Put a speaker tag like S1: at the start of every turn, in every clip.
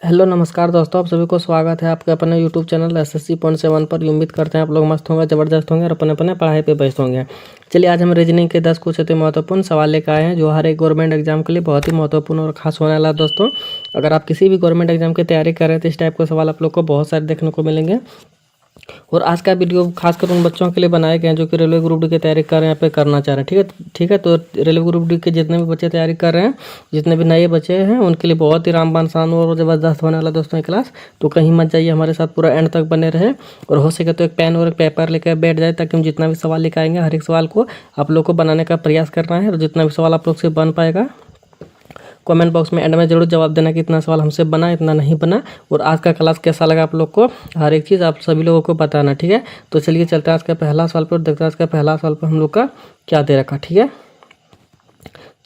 S1: Hello नमस्कार दोस्तों, आप सभी को स्वागत है आपके अपने यूट्यूब चैनल एसएससी पॉइंट 7 पर। उम्मीद करते हैं आप लोग मस्त होंगे, ज़बरदस्त होंगे और अपने अपने पढ़ाई पे व्यस्त होंगे। चलिए आज हम रीजनिंग के 10 कुछ अति महत्वपूर्ण सवाल लेकर आए हैं जो हर एक गवर्नमेंट एग्जाम के लिए बहुत ही महत्वपूर्ण और खास होने वाला है। दोस्तों अगर आप किसी भी गवर्नमेंट एग्जाम की तैयारी कर रहे हैं तो इस टाइप के सवाल आप लोग को बहुत सारे देखने को मिलेंगे। और आज का वीडियो खासकर उन बच्चों के लिए बनाए गए हैं जो कि रेलवे ग्रुप डी की तैयारी कर रहे हैं, यहाँ पे करना चाह रहे हैं। ठीक है। तो रेलवे ग्रुप डी के जितने भी बच्चे तैयारी कर रहे हैं, जितने भी नए बच्चे हैं, उनके लिए बहुत ही रामबाण शानदार और ज़बरदस्त होने वाला दोस्तों ये क्लास। तो कहीं मत जाइए, हमारे साथ पूरा एंड तक बने रहे और हो सके तो एक पेन और एक पेपर लेकर बैठ जाए ताकि हम जितना भी सवाल लेकर आएंगे हर एक सवाल को आप लोग को बनाने का प्रयास करना है। और जितना भी सवाल आप लोग से बन पाएगा कमेंट बॉक्स में एंड में जरूर जवाब देना कि इतना सवाल हमसे बना, इतना नहीं बना। और आज का क्लास कैसा लगा आप लोग को, हर एक चीज़ आप सभी लोगों को बताना। ठीक है। तो चलिए चलते हैं आज का पहला सवाल पर और देखते हैं आज का पहला सवाल पर हम लोग का क्या दे रखा। ठीक है।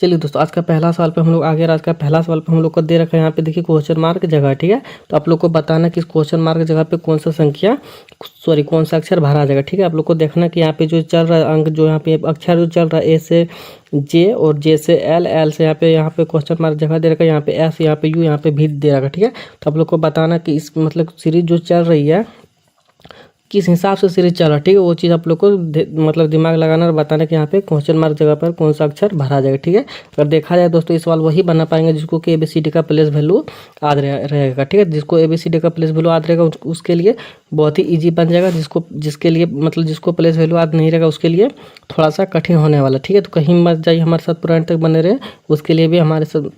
S1: चलिए दोस्तों आज का पहला सवाल पे हम लोग आगे। आज का पहला सवाल पे हम लोग को दे रखा है यहाँ पे देखिए क्वेश्चन मार्क जगह। ठीक है। तो आप लोग को बताना कि इस क्वेश्चन मार्क जगह पे कौन सा अक्षर भरा जाएगा। ठीक है। आप लोग को देखना कि यहाँ पे जो चल रहा है अंक, जो यहाँ पे अक्षर जो चल रहा है ए से जे और जे से एल, एल से यहाँ पे क्वेश्चन मार्क जगह दे रखा है, यहाँ पे एस, यहाँ पे यू, यहाँ पे भी दे रखा है। ठीक है। तो आप लोग को बताना कि इस मतलब सीरीज जो चल रही है किस हिसाब से सीरीज चल रहा है। ठीक है। वो चीज़ आप लोग को मतलब दिमाग लगाना और बताना कि यहाँ पे क्वेश्चन मार्क जगह पर कौन सा अक्षर भरा जाएगा। ठीक है। अगर देखा जाए दोस्तों, ये सवाल वही बना पाएंगे जिसको कि ABCD का प्लेस वैल्यू याद रहेगा। ठीक है। जिसको ABCD का प्लेस वैल्यू याद रहेगा उसके लिए बहुत ही ईजी बन जाएगा। जिसके लिए मतलब जिसको प्लेस वैल्यू याद नहीं रहेगा उसके लिए थोड़ा सा कठिन होने वाला। ठीक है। तो कहीं मत जाइए, हमारे साथ पूरा एंड तक बने रहे, उसके लिए भी हमारे साथ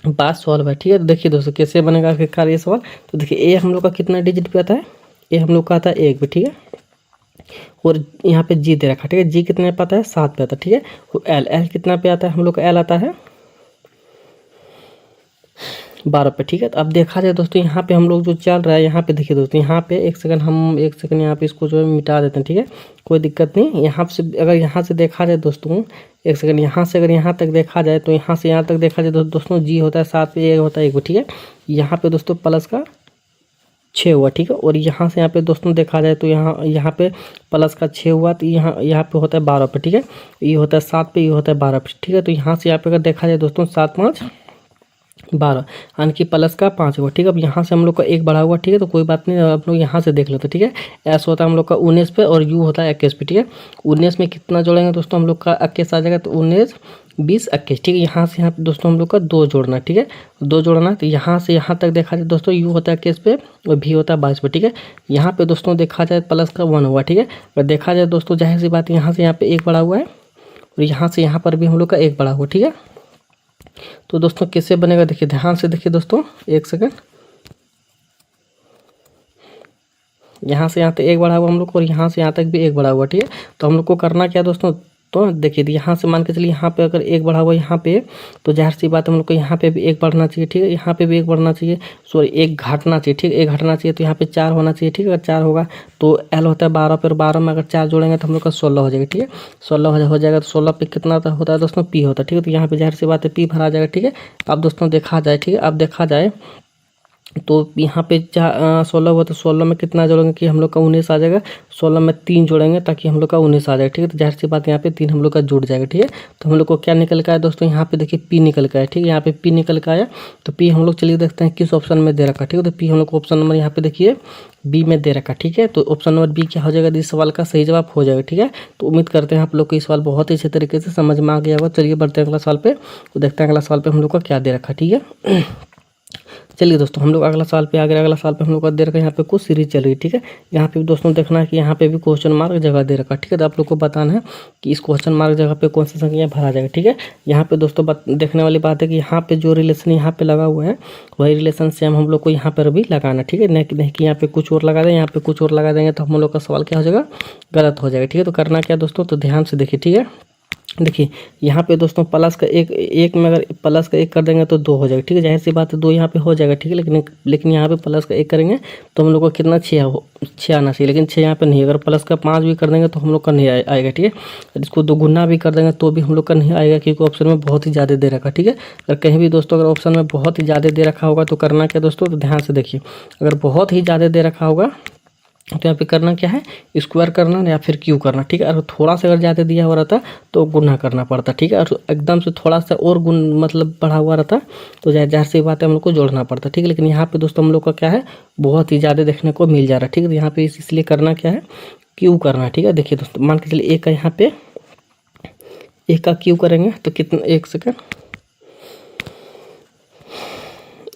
S1: बात सॉल्व है। ठीक है। तो देखिए दोस्तों कैसे बनेगा आखिरकार ये सवाल। तो देखिए ए हम लोग का कितना डिजिट पे आता है, ये हम लोग का आता है 1 पे। ठीक है। और यहाँ पे जी दे रखा। ठीक है। जी कितने पे आता है, 7 पे आता है। ठीक है। और एल कितना पे आता है, हम लोग का एल आता है 12 पे। ठीक है। तो अब देखा जाए दोस्तों यहाँ पे हम लोग जो चल रहा है, यहाँ पे देखिए दोस्तों, यहाँ पे एक सेकंड यहाँ पे इसको जो है मिटा देते हैं। ठीक है। कोई दिक्कत नहीं। यहाँ से अगर यहाँ से देखा जाए दोस्तों, एक सेकंड यहाँ से अगर यहाँ तक देखा जाए तो यहाँ से यहाँ तक देखा जाए दोस्तों जी होता है 7 पे, ए होता है 1 पे। ठीक है। यहाँ पे दोस्तों प्लस का 6 हुआ। ठीक है। और यहाँ से यहाँ पे दोस्तों देखा जाए तो यहाँ पे प्लस का 6 हुआ, तो यहाँ पे होता है 12 पे। ठीक है। ये होता है 7 पे, ये होता है 12 पे। ठीक है। तो यहाँ से यहाँ पे अगर देखा जाए दोस्तों 7 5 12, यानी कि प्लस का 5 हुआ। ठीक है। अब यहाँ से हम लोग का 1 बढ़ा हुआ। ठीक है। तो कोई बात नहीं, आप लोग यहाँ से देख लेते। ठीक है। एस होता है हम लोग का 19 पे और यू होता है 21 पे। ठीक है। 19 में कितना जोड़ेंगे दोस्तों, हम लोग का 21 आ जाएगा। तो 19 20 21। ठीक है। यहाँ से यहाँ पे दोस्तों हम लोग का 2 जोड़ना। ठीक है। 2 जोड़ना, तो यहाँ से यहाँ तक देखा जाए दोस्तों यू होता है 21 पे और भी होता है 22 पे। ठीक है। यहाँ पे दोस्तों देखा जाए प्लस का 1 हुआ। ठीक है। और देखा जाए दोस्तों जाहिर सी बात यहाँ से यहाँ पे 1 बढ़ा हुआ है और यहाँ से यहाँ पर भी हम लोग का 1 बढ़ा हुआ। ठीक है। तो दोस्तों कैसे बनेगा देखिए, ध्यान से देखिए दोस्तों, एक सेकंड। यहाँ से यहाँ तक 1 बढ़ा हुआ हम लोग को और यहाँ से यहाँ तक भी 1 बढ़ा हुआ। ठीक है। तो हम लोग को करना क्या दोस्तों, तो देखिए यहाँ से मान के चलिए यहाँ पे अगर 1 बढ़ा हुआ यहाँ पे, तो जाहिर सी बात हम लोग को यहाँ पे भी 1 बढ़ना चाहिए। ठीक है। यहाँ पे भी 1 बढ़ना चाहिए, सॉरी 1 घटना चाहिए। ठीक है। 1 घटना चाहिए तो यहाँ पे 4 होना चाहिए। ठीक है। अगर 4 होगा तो एल होता है 12 पे, 12 में अगर 4 जोड़ेंगे तो हम लोग का 16 हो जाएगा। ठीक है। 16 हो जाएगा। तो 16 पे कितना होता है दोस्तों, पी होता है। ठीक है। तो यहाँ पे जाहिर सी बात है पी भरा जाएगा। ठीक है। अब दोस्तों देखा जाए, ठीक है, अब देखा जाए तो यहाँ पे 16 हुआ तो 16 में कितना जोड़ेंगे कि हम लोग का 19 आ जाएगा। 16 में 3 जोड़ेंगे ताकि हम लोग का 19 आ जाएगा। ठीक है। तो जाहिर सी बात यहाँ पे 3 हम लोग का जुड़ जाएगा। ठीक है। तो हम लोग को क्या निकल के आया दोस्तों, यहाँ पे देखिए पी निकल के आया। ठीक है। यहाँ पे पी निकल के आया। तो पी हम लोग चलिए देखते हैं किस ऑप्शन में दे रखा। ठीक है। तो पी हम लोग को ऑप्शन नंबर यहाँ पे देखिए बी में दे रखा। ठीक है। तो ऑप्शन नंबर बी क्या हो जाएगा, इस सवाल का सही जवाब हो जाएगा। ठीक है। तो उम्मीद करते हैं आप लोग को इस सवाल बहुत ही अच्छे तरीके से समझ में आ गया होगा। चलिए बढ़ते हैं अगला सवाल पे, तो देखते हैं अगला सवाल पे हम लोग का क्या दे रखा। ठीक है। चलिए दोस्तों हम लोग अगला साल पे आ गए। अगला साल पे हम लोग का दे रखा है, यहाँ पे कुछ सीरीज चल रही है। ठीक है। यहाँ पे भी दोस्तों देखना है कि यहाँ पे भी क्वेश्चन मार्क जगह दे रखा है। ठीक है। तो आप लोग को बताना है कि इस क्वेश्चन मार्क जगह पे कौन सी संख्या भरा जाएगा। ठीक है। यहाँ पे दोस्तों देखने वाली बात है कि यहाँ पे जो रिलेशन यहाँ पे लगा हुआ है वही रिलेशन सेम हम लोग को यहाँ पर भी लगाना। ठीक है। नहीं कि यहाँ पे कुछ और लगा दें, यहाँ पे कुछ और लगा देंगे तो हम लोग का सवाल क्या हो जाएगा, गलत हो जाएगा। ठीक है। तो करना क्या दोस्तों, तो ध्यान से देखिए। ठीक है। देखिए यहाँ पे दोस्तों प्लस का एक में अगर प्लस का 1 कर देंगे तो 2 हो जाएगा। ठीक है। जाहिर सी बात है 2 यहाँ पे हो जाएगा। ठीक है। लेकिन यहाँ पे प्लस का 1 करेंगे तो हम लोग को कितना 6 आना चाहिए, लेकिन 6 यहाँ पे नहीं। अगर प्लस का 5 भी कर देंगे तो हम लोग का नहीं आएगा। ठीक है। इसको 2 गुना भी कर देंगे तो भी हम लोग का नहीं आएगा, क्योंकि ऑप्शन में बहुत ही ज़्यादा दे रखा। ठीक है। अगर कहीं भी दोस्तों अगर ऑप्शन में बहुत ही ज़्यादा दे रखा होगा तो करना क्या दोस्तों, तो ध्यान से देखिए। अगर बहुत ही ज़्यादा दे रखा होगा तो यहाँ पे करना क्या है, स्क्वायर करना या फिर क्यू करना, ठीक है। और थोड़ा सा अगर ज़्यादा दिया हुआ रहता तो गुना करना पड़ता, ठीक है। और एकदम से थोड़ा सा और गुण मतलब बढ़ा हुआ रहता तो जाहिर सी बात है हम लोग को जोड़ना पड़ता, ठीक है। लेकिन यहाँ पे दोस्तों हम लोग का क्या है, बहुत ही ज़्यादा देखने को मिल जा रहा है, ठीक है। तो यहाँ पे इसलिए करना क्या है, क्यू करना है, ठीक है। देखिए दोस्तों मान के चलिए एक का यहाँ पे एक का क्यू करेंगे तो कितना, एक सेकेंड,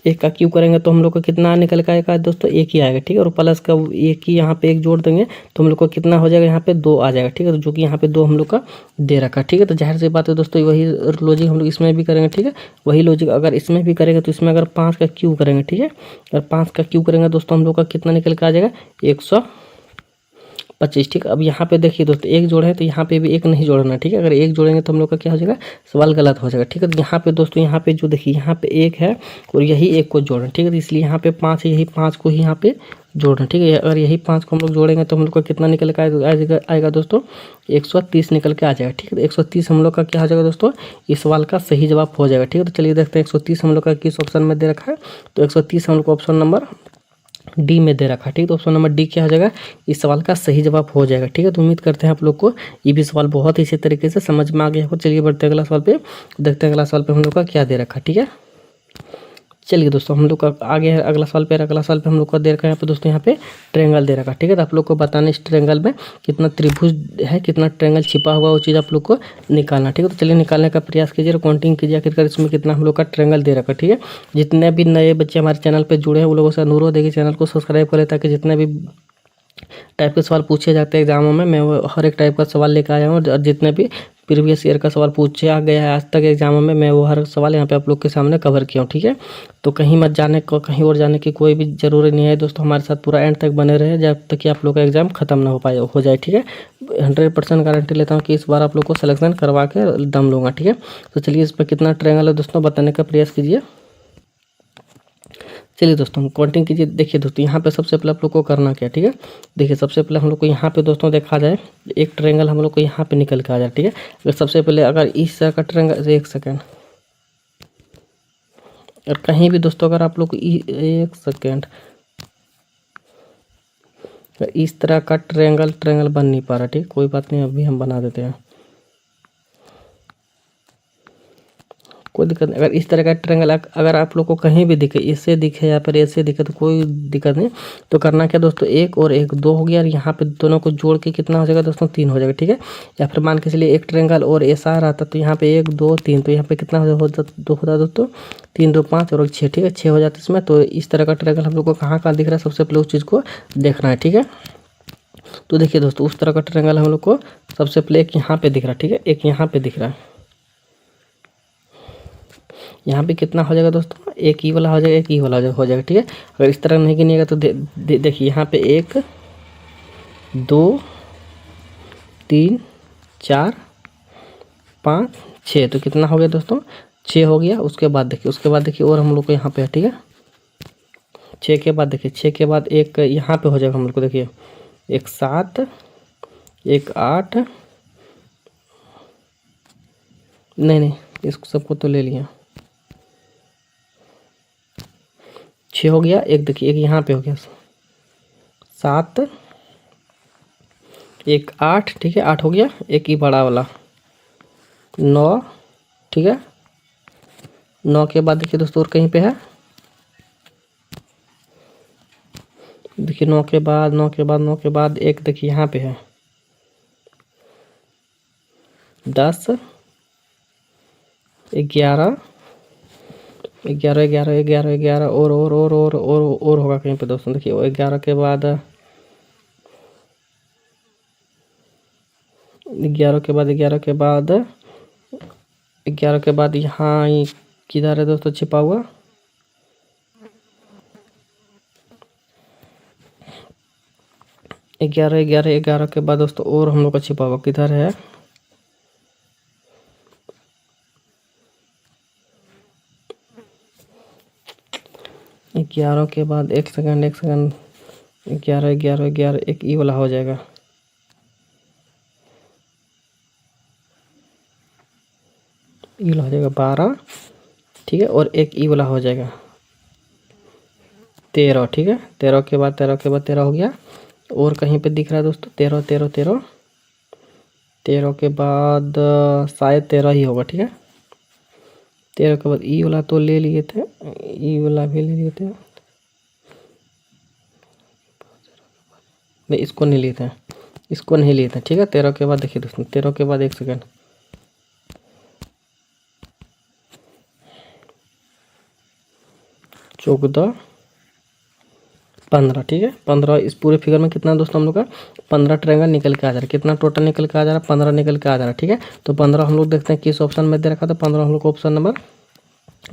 S1: एक का क्यू करेंगे तो हम लोग को कितना निकल के आएगा दोस्तों, एक ही आएगा, ठीक है। और प्लस का एक ही यहाँ पे एक जोड़ देंगे तो हम लोग को कितना हो जाएगा, यहाँ पे 2 आ जाएगा, ठीक है। तो जो कि यहाँ पे 2 हम लोग का दे रखा है, ठीक है। तो जाहिर सी बात है दोस्तों वही लॉजिक हम लोग इसमें भी करेंगे, ठीक है। वही लॉजिक अगर इसमें भी करेंगे तो इसमें अगर 5 का क्यू करेंगे, ठीक है। अगर 5 का क्यू करेंगे दोस्तों हम लोग का कितना निकल के आ जाएगा, 125, ठीक है। अब यहाँ पे देखिए दोस्तों एक जोड़े हैं तो यहाँ पे भी एक नहीं जोड़ना, ठीक है। अगर एक जोड़ेंगे तो हम लोग का क्या हो जाएगा, सवाल गलत हो जाएगा, ठीक है। तो यहाँ पे दोस्तों यहाँ पे जो देखिए यहाँ पे एक है और यही एक को जोड़ना, ठीक है। तो इसलिए यहाँ पे 5 है, यही 5 को ही यहाँ पे जोड़ना, ठीक है। अगर यही 5 को हम लोग जोड़ेंगे तो हम लोग का कितना निकल के आएगा दोस्तों, 130 निकल के आ जाएगा, ठीक है। तो 130 हम लोग का क्या हो जाएगा दोस्तों, इस सवाल का सही जवाब हो जाएगा, ठीक है। तो चलिए देखते हैं 130 हम लोग का किस ऑप्शन में दे रखा है। तो 130 हम लोग को ऑप्शन नंबर डी में दे रखा है, ठीक है। तो ऑप्शन नंबर डी क्या हो जाएगा, इस सवाल का सही जवाब हो जाएगा, ठीक है। तो उम्मीद करते हैं आप लोग को ये भी सवाल बहुत ही अच्छे तरीके से समझ में आ गया हो। चलिए बढ़ते हैं अगला सवाल पे, देखते हैं अगला सवाल पे हम लोग का क्या दे रखा है, ठीक है। चलिए दोस्तों हम लोग का आगे है अगला सवाल पे, अगला सवाल पे हम लोग का दे रखा है यहाँ पे दोस्तों, यहाँ पे ट्रायंगल दे रखा है, ठीक है। तो आप लोग को बताना इस ट्रायंगल में कितना त्रिभुज है, कितना ट्रायंगल छिपा हुआ, वो चीज़ आप लोग को निकालना, ठीक है। तो चलिए निकालने का प्रयास कीजिए और काउंटिंग कीजिए आखिरकार इसमें कितना हम लोग का ट्रायंगल दे रखा है, ठीक है। जितने भी नए बच्चे हमारे चैनल पर जुड़े हैं वो लोगों से अनुरोध है कि चैनल को सब्सक्राइब करें, ताकि जितने भी टाइप के सवाल पूछे जाते हैं एग्जामों में, मैं वो हर एक टाइप का सवाल लेकर आया हूँ। और जितने भी प्रीवियस ईयर का सवाल पूछा गया है आज तक एग्जामों में, मैं वो हर सवाल यहाँ पे आप लोग के सामने कवर किया हूँ, ठीक है। तो कहीं मत जाने को, कहीं और जाने की कोई भी ज़रूरी नहीं है दोस्तों, हमारे साथ पूरा एंड तक बने रहे जब तक कि आप लोग का एग्जाम खत्म ना हो जाए, ठीक है। 100% गारंटी लेता हूँ कि इस बार आप लोग को सिलेक्शन करवा के दम लूँगा, ठीक है। तो चलिए इस पर कितना ट्रायंगल है दोस्तों बताने का प्रयास कीजिए। चलिए दोस्तों काउंटिंग कीजिए। देखिए दोस्तों यहाँ पे सबसे पहले आप लोग को करना क्या, ठीक है। देखिए सबसे पहले हम लोग को यहाँ पे दोस्तों देखा जाए एक ट्रायंगल हम लोग को यहाँ पे निकल के आ जाए, ठीक है। अगर सबसे पहले अगर इस तरह का ट्रायंगल, एक सेकेंड, और कहीं भी दोस्तों अगर आप लोग को एक सेकेंड, इस तरह का ट्रायंगल बन नहीं पा रहा, ठीक, कोई बात नहीं, अभी हम बना देते हैं, कोई दिक्कत नहीं। अगर इस तरह का ट्रायंगल अगर आप लोग को कहीं भी दिखे, इससे दिखे या फिर ऐसे दिखे तो कोई दिक्कत नहीं। तो करना क्या दोस्तों, एक और एक 2 हो गया, और यहाँ पे दोनों को जोड़ के कितना हो जाएगा दोस्तों, 3 हो जाएगा, ठीक है। या फिर मान के चलिए एक ट्रायंगल और ऐसा रहता तो यहाँ पे 1 2 3, तो यहाँ पे कितना होता दोस्तों, 3 2 5 और 6, ठीक है, 6 हो जाता है इसमें। तो इस तरह का ट्रायंगल हम लोग को कहाँ कहाँ दिख रहा है, सबसे पहले उस चीज़ को देखना है, ठीक है। तो देखिए दोस्तों उस तरह का ट्रायंगल हम लोग को सबसे पहले एक यहाँ पे दिख रहा है, ठीक है, एक यहाँ पे दिख रहा है। यहाँ पे कितना हो जाएगा दोस्तों, एक ही वाला हो जाएगा, एक ही वाला हो जाएगा, ठीक है। अगर इस तरह नहीं गिनिएगा तो देखिए यहाँ पे 1 2 3 4 5 6, तो कितना हो गया दोस्तों, 6 हो गया। उसके बाद देखिए और हम लोग को यहाँ पे है, ठीक है। 6 के बाद देखिए, 6 के बाद एक यहाँ पे हो जाएगा हम लोग को, देखिए एक 7 एक 8, नहीं इसको सबको तो ले लिया, 6 हो गया। एक देखिए एक यहाँ पे हो गया 7 एक 8, ठीक है, 8 हो गया। एक ही बड़ा वाला 9, ठीक है। 9 के बाद देखिए दोस्तों और कहीं पे है, देखिए 9 के बाद एक देखिए यहाँ पे है 10 11 और होगा कहीं पे दोस्तों। देखिए 11 के बाद 11 के बाद यहाँ किधर है दोस्तों छिपा हुआ, ग्यारह के बाद दोस्तों और हम लोग का छिपा हुआ किधर है, ग्यारह के बाद एक सेकंड 11 एक ई वाला हो जाएगा, ई वाला हो जाएगा 12, ठीक है। और एक ई वाला हो जाएगा 13, ठीक है। 13 के बाद 13 हो गया। और कहीं पे दिख रहा है दोस्तों 13 13 13, 13 के बाद शायद 13 ही होगा। ठीक है, 13 के बाद ई वाला तो ले लिए थे, ई वाला भी ले लिए थे, नहीं इसको नहीं लिए थे, इसको नहीं लिए थे। ठीक है, 13 के बाद देखिए दोस्तों, 13 के बाद एक सेकेंड, 14 15। ठीक है, 15 इस पूरे फिगर में कितना दोस्तों हम लोग का 15 ट्रायंगल निकल के आ जा रहा है। कितना टोटल निकल के आ जा रहा है, 15 निकल के आ जा रहा है। ठीक है, तो 15 हम लोग देखते हैं किस ऑप्शन में दे रखा, तो 15 हम लोग को ऑप्शन नंबर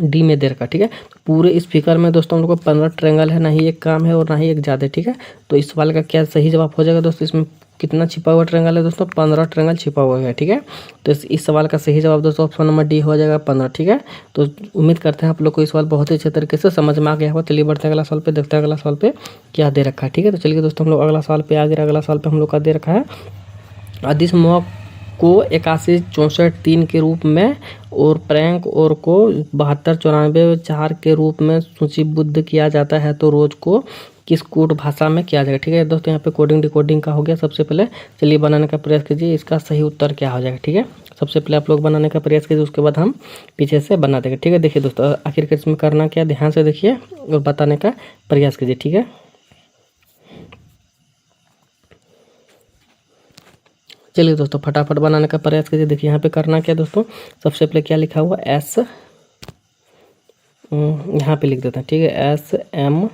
S1: डी में दे रखा। ठीक है, तो पूरे इस फिगर में दोस्तों हम लोग को 15 ट्रायंगल है, ना ही एक काम है और ना ही एक ज़्यादा। ठीक है, तो इस सवाल का क्या सही जवाब हो जाएगा दोस्तों, इसमें कितना छिपा हुआ ट्रायंगल है दोस्तों, 15 ट्रायंगल छिपा हुआ है। ठीक है, तो इस सवाल का सही जवाब दोस्तों ऑप्शन नंबर डी हो जाएगा 15। ठीक है, तो उम्मीद करते हैं आप लोग को इस सवाल बहुत ही अच्छे तरीके से समझ में आ गया होगा। चलिए बढ़ते हैं अगला सवाल पे, देखते हैं अगला सवाल पे क्या दे रखा है। ठीक है, तो चलिए दोस्तों हम लोग अगला सवाल पे आ गए। अगला सवाल पे हम लोग का दे रखा है अदिश मोहक को 81 64 3 के रूप में और प्रैंक और को 72 94 4 के रूप में सूचीबद्ध किया जाता है, तो रोज को किस कोड भाषा में किया जाएगा। ठीक है दोस्तों, यहाँ पे कोडिंग डिकोडिंग का हो गया। सबसे पहले चलिए बनाने का प्रयास कीजिए, इसका सही उत्तर क्या हो जाएगा। ठीक है, सबसे पहले आप लोग बनाने का प्रयास कीजिए, उसके बाद हम पीछे से बना देंगे। ठीक है, देखिए दोस्तों आखिरकार इसमें करना क्या, ध्यान से देखिए और बताने का प्रयास कीजिए। ठीक है, चलिए दोस्तों फटाफट बनाने का प्रयास कीजिए। देखिए यहाँ पे करना क्या दोस्तों, सबसे पहले क्या लिखा हुआ एस, यहाँ पे लिख देते हैं। ठीक है, SMO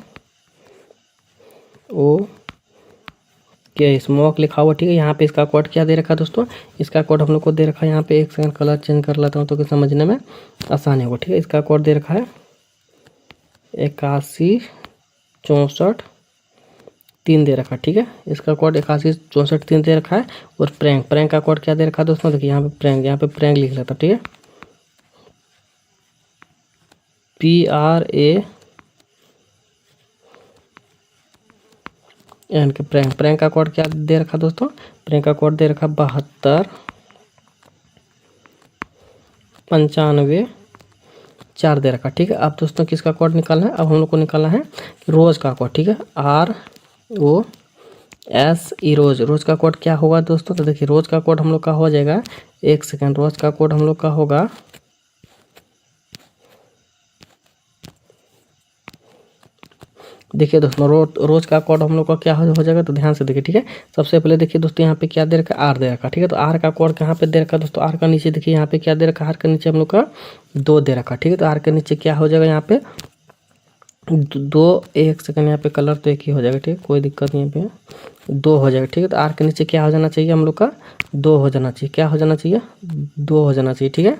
S1: के स्मोक लिखा हुआ। ठीक है, यहाँ पे इसका कोड क्या दे रखा है दोस्तों, इसका कोड हम लोग को दे रखा है यहाँ पे, एक सेकंड कलर चेंज कर लेता हूँ तो कि समझने में आसानी होगा। ठीक है, इसका कोड दे रखा है 81 64 3 दे रखा है। ठीक है, इसका कोड 81 64 3 दे रखा है। और प्रैंक का कोड क्या दे रखा है दोस्तों, देखिए यहाँ पे प्रैंक लिख लेता। ठीक है, PRAN के प्रैंक का कोड क्या दे रखा दोस्तों, प्रैंक का कोड दे रखा 72 95 4 दे रखा। ठीक है, अब दोस्तों किसका कोड निकालना है, अब हम लोग को निकालना है रोज का कोड। ठीक है, ROSE रोज का कोड क्या होगा दोस्तों, तो देखिए रोज का कोड हम लोग का हो जाएगा, एक सेकंड, रोज का कोड हम लोग का होगा देखिए दोस्तों रोज का कोड हम लोग का क्या हो जाएगा, तो ध्यान से देखिए। ठीक है, सबसे पहले देखिए दोस्तों यहाँ पे क्या दे रखा है, आर दे रखा। ठीक है, तो आर का कोड कहाँ पे दे रखा दोस्तों, आर का नीचे देखिए यहाँ पे क्या दे रखा, आर के नीचे हम लोग का 2 दे रखा। ठीक है, तो आर के नीचे क्या हो जाएगा यहाँ पे 2, एक सेकंड, यहाँ पे कलर तो एक ही हो जाएगा। ठीक है, कोई दिक्कत नहीं, यहाँ पे 2 हो जाएगा। ठीक है, तो आर के नीचे क्या हो जाना चाहिए हम लोग का 2 हो जाना चाहिए, क्या हो जाना चाहिए 2 हो जाना चाहिए। ठीक है,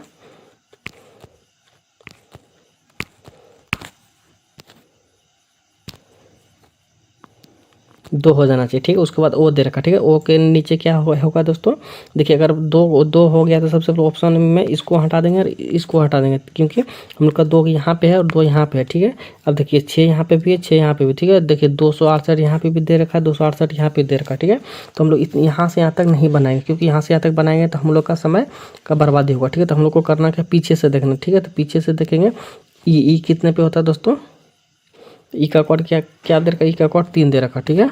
S1: 2 हो जाना चाहिए। ठीक है, उसके बाद ओ दे रखा। ठीक है, ओ के नीचे क्या होगा दोस्तों, देखिए अगर 2 हो गया तो सबसे पहले ऑप्शन में इसको हटा देंगे और इसको हटा देंगे, क्योंकि हम लोग का 2 यहाँ पे है और 2 यहाँ पे है। ठीक है, अब देखिए 6 यहाँ पे भी है, 6 यहाँ पे भी। ठीक है, देखिए 268 यहाँ पे भी दे रखा है, 268 यहाँ पे दे रखा है। ठीक है, तो हम लोग यहाँ से यहाँ तक नहीं बनाएंगे, क्योंकि यहाँ से यहाँ तक बनाएंगे तो हम लोग का समय का बर्बादी होगा। ठीक है, तो हम लोग को करना क्या, पीछे से देखना। ठीक है, तो पीछे से देखेंगे ई कितने पे होता है दोस्तों, ई का कोड क्या दे रखा, ई का कोड 3 दे रखा। ठीक है,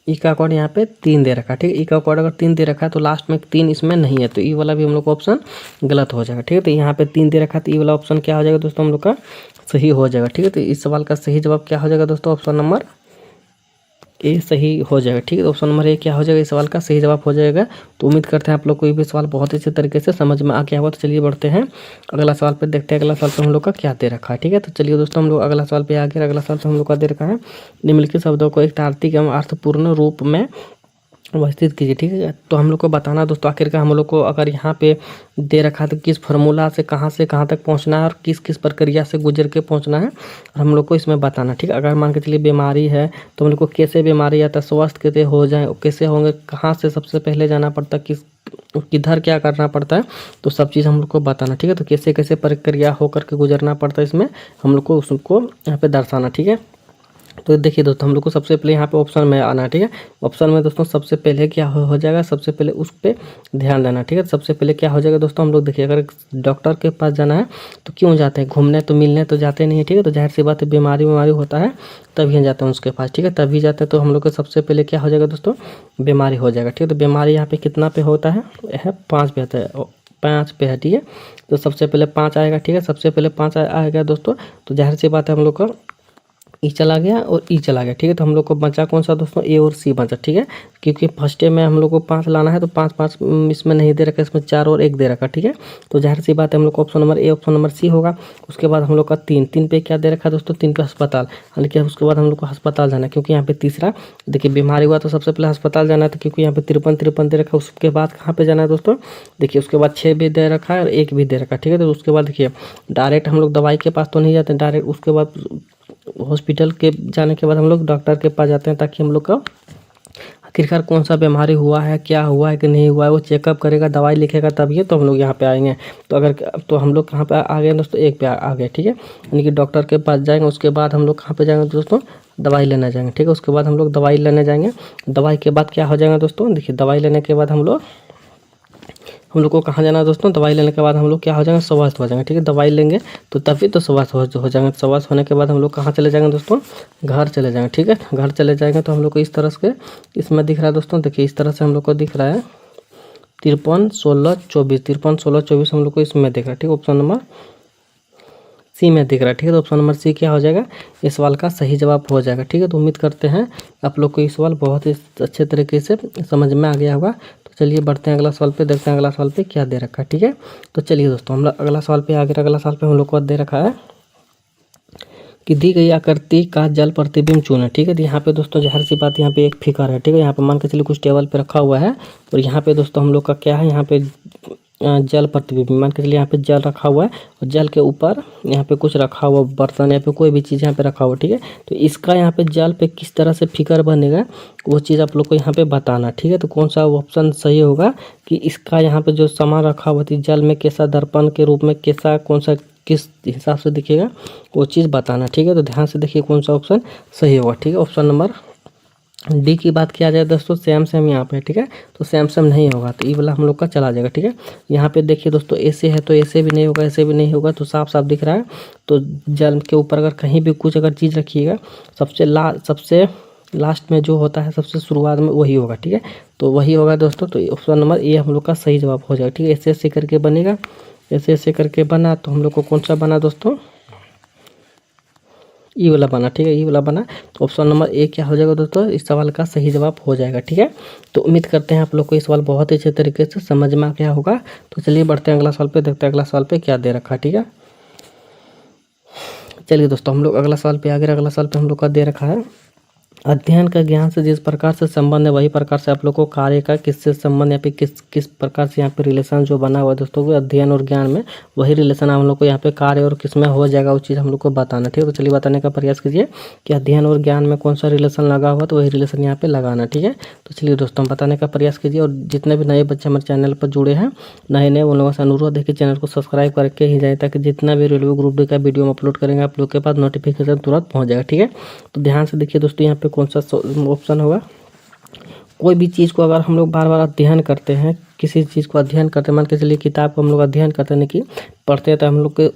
S1: ई का कोड यहाँ पे 3 दे रखा। ठीक है, ई का कोड अगर 3 दे रखा है तो लास्ट में 3 इसमें नहीं है, तो ई वाला भी हम लोग का ऑप्शन गलत हो जाएगा। ठीक है, तो यहाँ पे 3 दे रखा है, तो ई वाला ऑप्शन क्या हो जाएगा दोस्तों हम लोग का सही हो जाएगा। ठीक है, तो इस सवाल का सही जवाब क्या हो जाएगा दोस्तों, ऑप्शन नंबर ए सही हो जाएगा। ठीक है, तो ऑप्शन नंबर ए क्या हो जाएगा, इस सवाल का सही जवाब हो जाएगा। तो उम्मीद करते हैं आप लोग को ये भी सवाल बहुत अच्छे तरीके से समझ में आ गया होगा। तो चलिए बढ़ते हैं अगला सवाल पे, देखते हैं अगला सवाल पे हम लोग का क्या दे रखा है। ठीक है, तो चलिए दोस्तों हम लोग अगला सवाल पे आ गए। अगला सवाल पे हम लोग का दे रखा है निम्नलिखित शब्दों को एक तार्किक एवं अर्थपूर्ण रूप में व्यवस्थित कीजिए। ठीक है, तो हम लोग को बताना दोस्तों आखिरकार हम लोग को अगर यहाँ पे दे रखा है तो किस फार्मूला से कहाँ तक पहुँचना है और किस किस प्रक्रिया से गुजर के पहुँचना है, और हम लोग को इसमें बताना। ठीक है, अगर मान के चलिए बीमारी है तो हम लोग को कैसे बीमारी आता है, स्वस्थ कैसे हो जाए, कैसे होंगे, कहाँ से सबसे पहले जाना पड़ता है, किधर क्या करना पड़ता है, तो सब चीज़ हम लोग को बताना। ठीक है, तो कैसे कैसे प्रक्रिया होकर के गुजरना पड़ता है, इसमें हम लोग को उसको यहाँ पे दर्शाना। ठीक है, तो देखिए दोस्तों, हम लोग को सबसे पहले यहाँ पे ऑप्शन में आना है, ठीक है। ऑप्शन में दोस्तों सबसे पहले क्या हो जाएगा, सबसे पहले उस पर ध्यान देना, ठीक है। सबसे पहले क्या हो जाएगा दोस्तों, हम लोग देखिए अगर डॉक्टर के पास जाना है तो क्यों जाते हैं, घूमने तो मिलने तो जाते नहीं है, ठीक है। तो जाहिर सी बात है बीमारी होता है तभी जाते हैं उसके पास, ठीक है, तभी जाते हैं। तो हम लोग को सबसे पहले क्या हो जाएगा दोस्तों, बीमारी हो जाएगा, ठीक है। तो बीमारी यहाँ पे कितना पे होता है, 5 पे होता है, 5 पे है, ठीक है। तो सबसे पहले 5 आएगा, ठीक है। सबसे पहले 5 आएगा दोस्तों, तो जाहिर सी बात है हम लोग का ई चला गया और ई चला गया, ठीक है। तो हम लोग को बचा कौन सा दोस्तों, ए और सी बचा, ठीक है। क्योंकि फर्स्ट में हम लोग को 5 लाना है, तो 5 इसमें नहीं दे रखा, इसमें 4 और 1 दे रखा, ठीक है। तो जाहिर सी बात है हम लोग को option number A, option number C होगा। उसके बाद हम लोग का 3 पे क्या दे रखा है दोस्तों, 3 पे अस्पताल, यानी कि उसके बाद हम लोग को अस्पताल जाना है, क्योंकि यहाँ पे तीसरा देखिए बीमारी हुआ तो सबसे पहले अस्पताल जाना है, तो क्योंकि यहाँ पे 53 दे रखा है। उसके बाद कहाँ पे जाना है दोस्तों, देखिए उसके बाद 6 भी दे रखा है और 1 भी दे रखा है, ठीक है। तो उसके बाद देखिए डायरेक्ट हम लोग दवाई के पास तो नहीं जाते, डायरेक्ट उसके बाद हॉस्पिटल के जाने के बाद हम लोग डॉक्टर के पास जाते हैं, ताकि हम लोग का आखिरकार कौन सा बीमारी हुआ है, क्या हुआ है कि नहीं हुआ है, वो चेकअप करेगा, दवाई लिखेगा, तभी तो हम लोग यहाँ पे आएंगे। तो अगर तो हम लोग कहाँ पे आ गए दोस्तों, 1 पे आ गए, ठीक है। यानी कि डॉक्टर के पास जाएंगे, उसके बाद हम लोग कहाँ पे जाएंगे दोस्तों, दवाई लेने जाएंगे, ठीक है। उसके बाद हम लोग दवाई लेने जाएंगे, दवाई के बाद क्या हो जाएगा दोस्तों, देखिए दवाई लेने के बाद हम लोग को कहाँ जाना है दोस्तों, दवाई लेने के बाद हम लोग क्या हो जाएंगे, स्वस्थ हो जाएंगे, ठीक है। दवाई लेंगे तो तभी तो स्वस्थ हो जाएंगे। स्वस्थ होने के बाद हम लोग कहाँ चले जाएंगे दोस्तों, घर चले जाएंगे, ठीक है। घर चले जाएंगे तो हम लोग को इस तरह से इसमें दिख रहा है दोस्तों, देखिए इस तरह से हम लोग को दिख रहा है 53, 16, 24, 53, 16, 24 हम लोग को इसमें दिख रहा है, ठीक है। ऑप्शन नंबर सी में दिख रहा है, ठीक है। तो ऑप्शन नंबर सी क्या हो जाएगा, इस सवाल का सही जवाब हो जाएगा, ठीक है। तो उम्मीद करते हैं आप लोग को ये सवाल बहुत ही अच्छे तरीके से समझ में आ गया होगा। तो चलिए बढ़ते हैं अगला सवाल पे, देखते हैं अगला सवाल पे क्या दे रखा है, ठीक है। तो चलिए दोस्तों हम लोग अगला सवाल पे आगे, अगला सवाल पे हम लोग को दे रखा है कि दी गई आकृति का जल प्रतिबिंब चुने, ठीक है। तो यहाँ पे दोस्तों जाहिर सी बात, यहाँ पे एक फिगर है, ठीक है। यहाँ पे मान के चलिए कुछ टेबल पे रखा हुआ है, और यहाँ पे दोस्तों हम लोग का क्या है, यहाँ पे जल प्रतिबिंब, मान के चलिए यहाँ पे जल रखा हुआ है, और जल के ऊपर यहाँ पे कुछ रखा हुआ बर्तन या फिर कोई भी चीज़ यहाँ पे रखा हुआ, ठीक है। तो इसका यहाँ पे जल पे किस तरह से फिगर बनेगा, वो चीज़ आप लोग को यहाँ पे बताना, ठीक है। तो कौन सा ऑप्शन सही होगा कि इसका यहाँ पे जो सामान रखा हुआ थी जल में कैसा दर्पण के रूप में कैसा, कौन सा किस हिसाब से दिखेगा, वो चीज़ बताना, ठीक है। तो ध्यान से देखिए कौन सा ऑप्शन सही होगा, ठीक है। ऑप्शन नंबर डी की बात किया जाए दोस्तों, सेम यहाँ पे, ठीक है। तो सेम नहीं होगा, तो ये वाला हम लोग का चला जाएगा, ठीक है। यहाँ पे देखिए दोस्तों ऐसे है तो ऐसे भी नहीं होगा, ऐसे भी नहीं होगा, तो साफ दिख रहा है। तो जल के ऊपर अगर कहीं भी कुछ अगर चीज़ रखिएगा, सबसे लास्ट में जो होता है, सबसे शुरुआत में वही होगा, ठीक है। तो वही होगा दोस्तों। तो ऑप्शन नंबर ए हम लोग का सही जवाब हो जाएगा, ठीक है। ऐसे करके बनेगा, ऐसे करके बना, तो हम लोग को कौन सा बना दोस्तों, ई वाला बना, ठीक है। ई वाला बना, तो ऑप्शन नंबर ए क्या हो जाएगा दोस्तों, इस सवाल का सही जवाब हो जाएगा, ठीक है। तो उम्मीद करते हैं आप लोग को ये सवाल बहुत ही अच्छे तरीके से समझ में आ गया होगा। तो चलिए बढ़ते हैं अगला सवाल पे, देखते हैं अगला सवाल पे क्या दे रखा है, ठीक है। चलिए दोस्तों हम लोग अगला सवाल पे आ गए। अगला सवाल पे हम लोग का दे रखा है, अध्ययन का ज्ञान से जिस प्रकार से संबंध है, वही प्रकार से आप लोग को कार्य का किससे संबंध या फिर किस प्रकार से यहाँ पे रिलेशन जो बना हुआ है दोस्तों, अध्ययन और ज्ञान में वही रिलेशन हम लोग को यहाँ पे कार्य और किस में हो जाएगा, वो चीज़ हम लोग को बताना, ठीक है। तो चलिए बताने का प्रयास कीजिए कि अध्ययन और ज्ञान में कौन सा रिलेशन लगा हुआ, तो वही रिलेशन यहाँ पे लगाना, ठीक है। तो चलिए दोस्तों बताने का प्रयास कीजिए, और जितने भी नए बच्चे हमारे चैनल पर जुड़े हैं नए उन लोगों से अनुरोध है कि चैनल को सब्सक्राइब करके ही जाए, ताकि जितना भी रेलवे ग्रुप डी का वीडियो हम अपलोड करेंगे आप लोग के पास नोटिफिकेशन तुरंत पहुँच जाएगा, ठीक है। तो ध्यान से देखिए दोस्तों, यहाँ पे कौन सा ऑप्शन होगा, कोई भी चीज़ को अगर हम लोग बार बार अध्ययन करते हैं, किसी चीज़ को अध्ययन करते हैं, मान के चलिए किताब को हम लोग अध्ययन करते हैं कि पढ़ते हैं, तो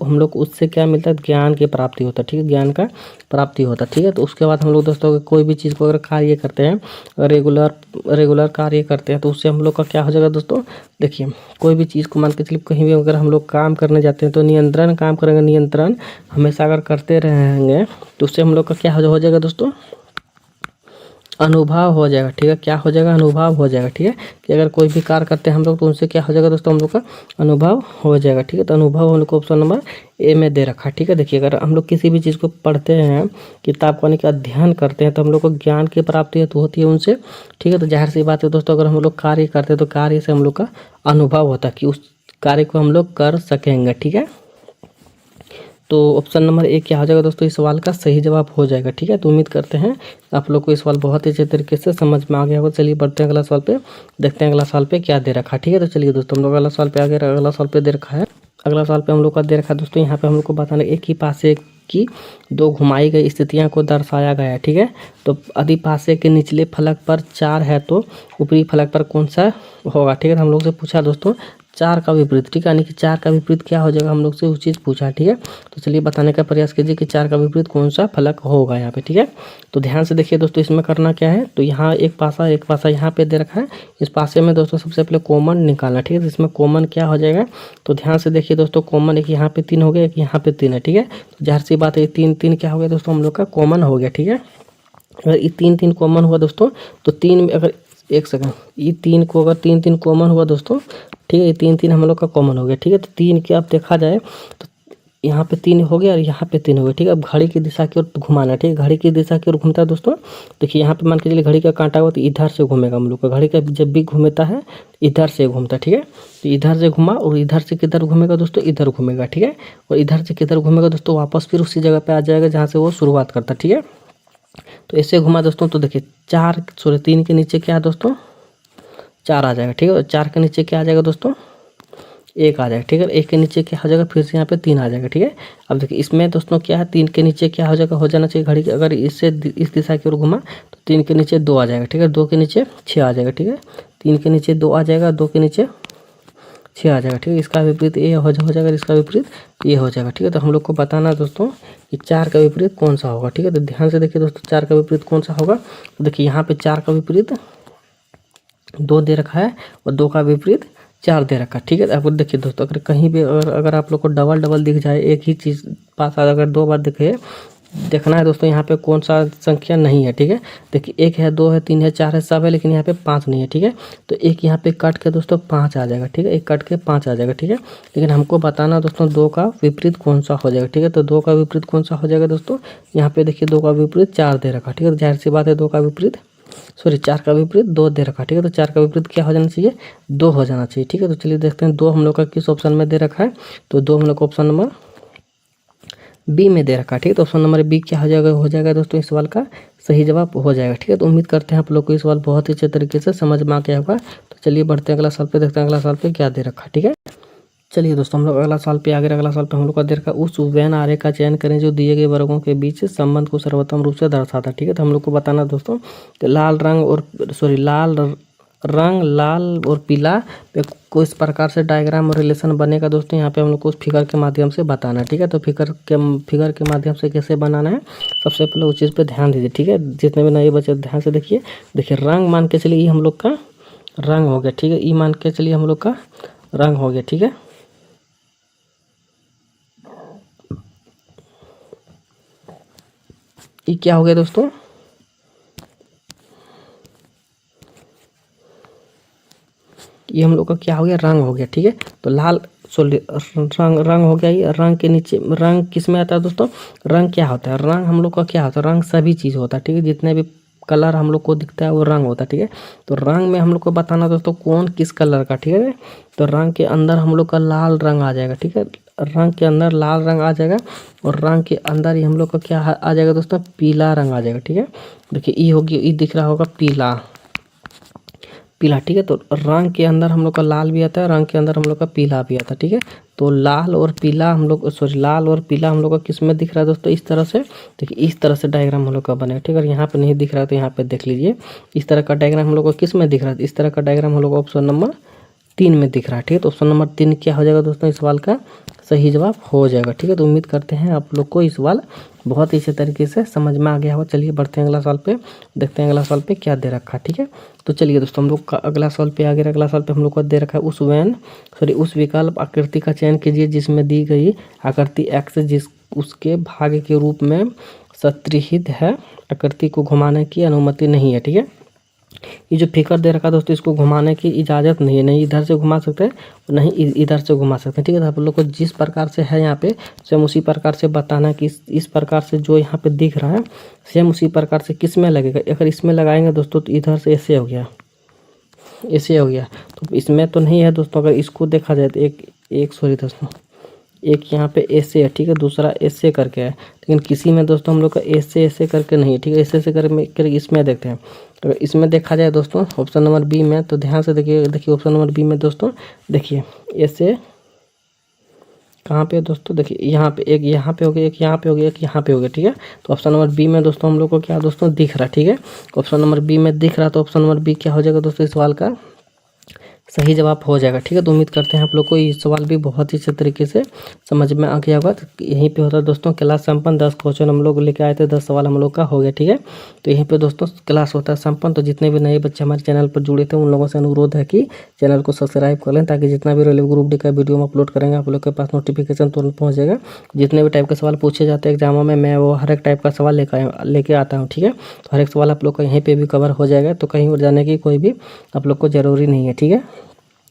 S1: हम लोग को उससे क्या मिलता है, ज्ञान की प्राप्ति होता है, ठीक है। ज्ञान का प्राप्ति होता है, ठीक है। तो उसके बाद हम लोग दोस्तों कोई भी चीज़ को अगर कार्य करते हैं, रेगुलर कार्य करते हैं, तो उससे हम लोग का क्या हो जाएगा दोस्तों, देखिए कोई भी चीज़ को मान के चलिए कहीं भी अगर हम लोग काम करने जाते हैं तो नियंत्रण काम करेंगे, नियंत्रण हमेशा अगर करते रहेंगे तो उससे हम लोग का क्या हो जाएगा दोस्तों, अनुभव हो जाएगा, ठीक है। क्या हो जाएगा, अनुभव हो जाएगा, ठीक है। कि अगर कोई भी कार्य करते हैं हम लोग तो उनसे क्या हो जाएगा दोस्तों, हम लोग का अनुभव हो जाएगा, ठीक है। तो अनुभव हम लोग को ऑप्शन नंबर ए में दे रखा है, ठीक है। देखिए अगर हम लोग किसी भी चीज़ को पढ़ते हैं, किताब को अध्ययन करते हैं, तो हम लोग को ज्ञान की प्राप्ति तो होती है उनसे, ठीक है। तो जाहिर सी बात है दोस्तों, अगर हम लोग कार्य करते हैं तो कार्य से हम लोग का अनुभव होता है कि उस कार्य को हम लोग कर सकेंगे, ठीक है। तो ऑप्शन नंबर ए क्या हो जाएगा दोस्तों, इस सवाल का सही जवाब हो जाएगा, ठीक है। तो उम्मीद करते हैं आप लोग को इस सवाल बहुत ही अच्छे तरीके से समझ में आ गया होगा। चलिए बढ़ते हैं अगला सवाल पे, देखते हैं अगला सवाल पे क्या दे रखा है, ठीक है। तो चलिए दोस्तों हम लोग अगला सवाल पे आ गए। अगला सवाल पे दे रखा है, अगला सवाल पे हम लोग का दे रखा है दोस्तों, यहाँ पे हम लोग को बताना एक ही पास से एक की दो घुमाई गई स्थितियां को दर्शाया गया है। ठीक है, तो अधिपासे के निचले फलक पर 4 है तो ऊपरी फलक पर कौन सा होगा। ठीक है, तो हम लोग से पूछा दोस्तों 4 का विपरीत। ठीक है, यानी कि 4 का विपरीत क्या हो जाएगा, हम लोग से वो चीज़ पूछा। ठीक है, तो चलिए बताने का प्रयास कीजिए कि 4 का विपरीत कौन सा फलक होगा यहाँ पे। ठीक है, तो ध्यान से देखिए दोस्तों, इसमें करना क्या है, तो यहाँ एक पासा यहाँ पे दे रखा है। इस पासे में दोस्तों सबसे पहले कॉमन निकालना। ठीक है, तो इसमें कॉमन क्या हो जाएगा, तो ध्यान से देखिए दोस्तों, कॉमन एक यहाँ पे 3 हो गया, एक यहाँ पे 3 है। ठीक है, तो जाहिर सी बात है 3 क्या हो गया दोस्तों, हम लोग का कॉमन हो गया। ठीक है, अगर ये 3 कॉमन हुआ दोस्तों, तो 3 में अगर एक सेकंड, ये 3 को अगर 3 कॉमन हुआ दोस्तों, ठीक है, ये 3 हम लोग का कॉमन हो गया। ठीक है, तो 3 के अब देखा जाए तो यहाँ पे 3 हो गया और यहाँ पे 3 हो गया। ठीक है, अब घड़ी की दिशा की ओर घुमाना। ठीक है, घड़ी की दिशा की ओर घूमता है दोस्तों। देखिए यहाँ पे मान के चलिए घड़ी का कांटा हुआ तो इधर से घूमेगा हम लोग का। घड़ी का जब भी घूमता है इधर से घूमता है। ठीक है, तो इधर से घुमा और इधर से किधर घूमेगा दोस्तों, इधर घूमेगा। ठीक है, और इधर से किधर घूमेगा दोस्तों, वापस फिर उसी जगह पे आ जाएगा जहाँ से वो शुरुआत करता है। ठीक है, तो ऐसे घुमा दोस्तों, तो देखिए 3 के नीचे क्या है दोस्तों, 4 आ जाएगा। ठीक है, और 4 के नीचे क्या आ जाएगा दोस्तों, 1 आ जाएगा। ठीक है, 1 के नीचे क्या हो जाएगा, फिर से यहाँ पे 3 आ जाएगा। ठीक है, अब देखिए इसमें दोस्तों क्या है, 3 के नीचे क्या हो जाएगा, हो जाना चाहिए घड़ी के, अगर इससे इस दिशा की ओर घुमा तो 3 के नीचे 2 आ जाएगा। ठीक है, 2 के नीचे 6 आ जाएगा। ठीक है, 3 के नीचे 2 आ जाएगा, 2 के नीचे 6 आ जाएगा। ठीक है, इसका विपरीत ये हो जाएगा, इसका विपरीत ये हो जाएगा। ठीक है, तो हम लोग को बताना है दोस्तों कि 4 का विपरीत कौन सा होगा। ठीक है, तो ध्यान से देखिए दोस्तों, 4 का विपरीत कौन सा होगा, तो देखिए यहाँ पे 4 का विपरीत 2 दे रखा है और 2 का विपरीत 4 दे रखा है। ठीक है, अब देखिए दोस्तों, अगर कहीं भी अगर आप लोग को डबल दिख जाए, एक ही चीज़ पास अगर 2 बार दिखे, देखना है दोस्तों यहाँ पे कौन सा संख्या नहीं है। ठीक है, देखिए 1 है, 2 है, 3 है, 4 है, सब है, लेकिन यहाँ पे 5 नहीं है। ठीक है, तो एक यहाँ पे कट के दोस्तों 5 आ जाएगा। ठीक है, एक कट के 5 आ जाएगा। ठीक है, लेकिन हमको बताना दोस्तों 2 का विपरीत कौन सा हो जाएगा। ठीक है, तो 2 का विपरीत कौन सा हो जाएगा दोस्तों, यहाँ पे देखिए 2 का विपरीत 4 दे रखा। ठीक है, तो जाहिर सी बात है 2 का विपरीत 4 का विपरीत 2 दे रखा। ठीक है, तो 4 का विपरीत क्या हो जाना चाहिए, 2 हो जाना चाहिए। ठीक है, तो चलिए देखते हैं 2 हम लोग का किस ऑप्शन में दे रखा है, तो 2 हम लोग को ऑप्शन नंबर बी में दे रखा है। ठीक है, तो ऑप्शन नंबर बी क्या हो जाएगा दोस्तों, इस सवाल का सही जवाब हो जाएगा। ठीक है, तो उम्मीद करते हैं आप लोग को इस सवाल बहुत ही अच्छे तरीके से समझ में आ गया होगा। तो चलिए बढ़ते हैं अगला सवाल पे, देखते हैं अगला सवाल पे क्या दे रखा है। ठीक है, चलिए दोस्तों हम लोग अगला सवाल पे आ गए। अगला सवाल पे हम लोग का दे रखा है, उस वेन आरेख का चयन करें जो दिए गए वर्गों के बीच संबंध को सर्वोत्तम रूप से दर्शाता है। ठीक है, तो हम लोग को बताना दोस्तों कि लाल रंग लाल और पीला पे को इस प्रकार से डायग्राम और रिलेशन बनेगा दोस्तों। यहाँ पे हम लोग को उस फिगर के माध्यम से बताना है। ठीक है, तो फिगर के माध्यम से कैसे बनाना है, सबसे पहले उस चीज़ पे ध्यान दीजिए। ठीक है, जितने भी नए बच्चे ध्यान से देखिए रंग मान के चलिए, ये हम लोग का रंग हो गया। ठीक है, ई मान के चलिए हम लोग का रंग हो गया। ठीक है, ये क्या हो गया दोस्तों, ये हम लोग का क्या हो गया, रंग हो गया। ठीक है, तो लाल रंग हो गया। ये रंग के नीचे रंग किस में आता है दोस्तों, रंग क्या होता है, रंग हम लोग का क्या होता है, रंग सभी चीज़ होता है। ठीक है, जितने भी कलर हम लोग को दिखता है वो रंग होता है। ठीक है, तो रंग में हम लोग को बताना दोस्तों कौन किस कलर का। ठीक है, तो रंग के अंदर हम लोग का लाल रंग आ जाएगा। ठीक है, रंग के अंदर लाल रंग आ जाएगा और रंग के अंदर ही हम लोग का क्या आ जाएगा दोस्तों, पीला रंग आ जाएगा। ठीक है, देखिए ई होगी, ई दिख रहा होगा पीला। ठीक है, तो रंग के अंदर हम लोग का लाल भी आता है, रंग के अंदर हम लोग का पीला भी आता है। ठीक है, तो लाल और पीला हम लोग हम लोग का किस में दिख रहा है दोस्तों, इस तरह से देखिए, इस तरह से डायग्राम हम लोग का बनेगा। ठीक है, यहाँ पे नहीं दिख रहा है तो यहाँ पे देख लीजिए, इस तरह का डायग्राम हम लोग को किस में दिख रहा है, इस तरह का डायग्राम हम लोग को ऑप्शन नंबर 3 में दिख रहा है। ठीक है, तो ऑप्शन नंबर 3 क्या हो जाएगा दोस्तों, इस सवाल का सही जवाब हो जाएगा। ठीक है, तो उम्मीद करते हैं आप लोग को इस सवाल बहुत ही अच्छे तरीके से समझ में आ गया होगा। चलिए बढ़ते हैं अगला सवाल पे, देखते हैं अगला सवाल पे क्या दे रखा है। ठीक है, तो चलिए दोस्तों हम लोग का अगला सवाल पे आ गया। अगला सवाल पे हम लोग को दे रखा है, उस विकल्प आकृति का चयन कीजिए जिसमें दी गई आकृति एक्स जिस उसके भाग के रूप में सत्रिहित है, आकृति को घुमाने की अनुमति नहीं है। ठीक है, ये जो फिगर दे रखा है दोस्तों, इसको घुमाने की इजाज़त नहीं है, नहीं इधर से घुमा सकते हैं और नहीं इधर से घुमा सकते हैं। ठीक है, तो आप लोग को जिस प्रकार से है यहाँ पे सेम उसी प्रकार से बताना है कि इस प्रकार से जो यहाँ पे दिख रहा है सेम उसी प्रकार से किस में लगेगा। अगर इसमें लगाएंगे दोस्तों तो इधर से ऐसे हो गया, ऐसे हो गया, तो इसमें तो नहीं है दोस्तों। अगर इसको देखा जाए तो एक यहाँ पे ऐसे है। ठीक है, दूसरा ऐसे करके है, लेकिन किसी में दोस्तों हम लोग का ऐसे करके नहीं है। ठीक है, ऐसे कर इसमें देखते हैं। तो इसमें देखा जाए दोस्तों ऑप्शन नंबर बी में, तो ध्यान से देखिए ऑप्शन नंबर बी में दोस्तों देखिए ऐसे कहाँ पे है दोस्तों, देखिए यहाँ पे एक, यहाँ पे हो गया एक, यहाँ पे हो गया एक, यहाँ पे हो गया, ठीक है। तो ऑप्शन नंबर बी में दोस्तों हम लोग को क्या दोस्तों दिख रहा है, ठीक है। ऑप्शन नंबर बी में दिख रहा, तो ऑप्शन नंबर बी क्या हो जाएगा दोस्तों इस सवाल का सही जवाब हो जाएगा, ठीक है। तो उम्मीद करते हैं आप लोग को ये सवाल भी बहुत ही अच्छे तरीके से समझ में आ गया होगा। तो यहीं पे होता है दोस्तों क्लास संपन्न, 10 क्वेश्चन हम लोग लेके आए थे, 10 सवाल हम लोग का हो गया, ठीक है। तो यहीं पे दोस्तों क्लास होता है संपन्न। तो जितने भी नए बच्चे हमारे चैनल पर जुड़े थे उन लोगों से अनुरोध है कि चैनल को सब्सक्राइब कर लें, ताकि जितना भी रेलवे ग्रुप डी का वीडियो हम अपलोड करेंगे आप लोग के पास नोटिफिकेशन तुरंत पहुँच जाएगा। जितने भी टाइप के सवाल पूछे जाते हैं एग्जामों में, मैं वो हर एक टाइप का सवाल लेके आता हूँ, ठीक है। तो हर एक सवाल आप लोग का यहीं पर भी कवर हो जाएगा, तो कहीं और जाने की कोई भी आप लोग को ज़रूरी नहीं है, ठीक है।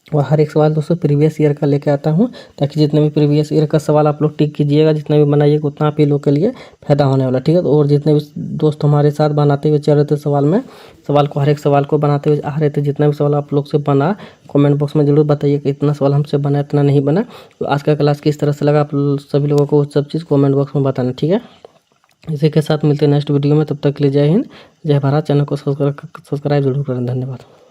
S1: और हर एक सवाल दोस्तों प्रीवियस ईयर का लेके आता हूँ, ताकि जितने भी प्रीवियस ईयर का सवाल आप लोग टिक कीजिएगा, जितना भी बनाइएगा उतना आप ही लोग के लिए फायदा होने वाला, ठीक है। तो और जितने भी दोस्त हमारे साथ बनाते हुए चल रहे थे सवाल को हर एक सवाल को बनाते हुए आ रहे थे, जितना भी सवाल आप लोग से बना कमेंट बॉक्स में जरूर बताइए कि इतना सवाल हमसे बना इतना नहीं बना। तो आज का क्लास किस तरह से लगा आप सभी लोगों को सब चीज़ कमेंट बॉक्स में बताना, ठीक है। इसी के साथ मिलते हैं नेक्स्ट वीडियो में, तब तक के लिए जय हिंद जय भारत। चैनल को सब्सक्राइब जरूर करें, धन्यवाद।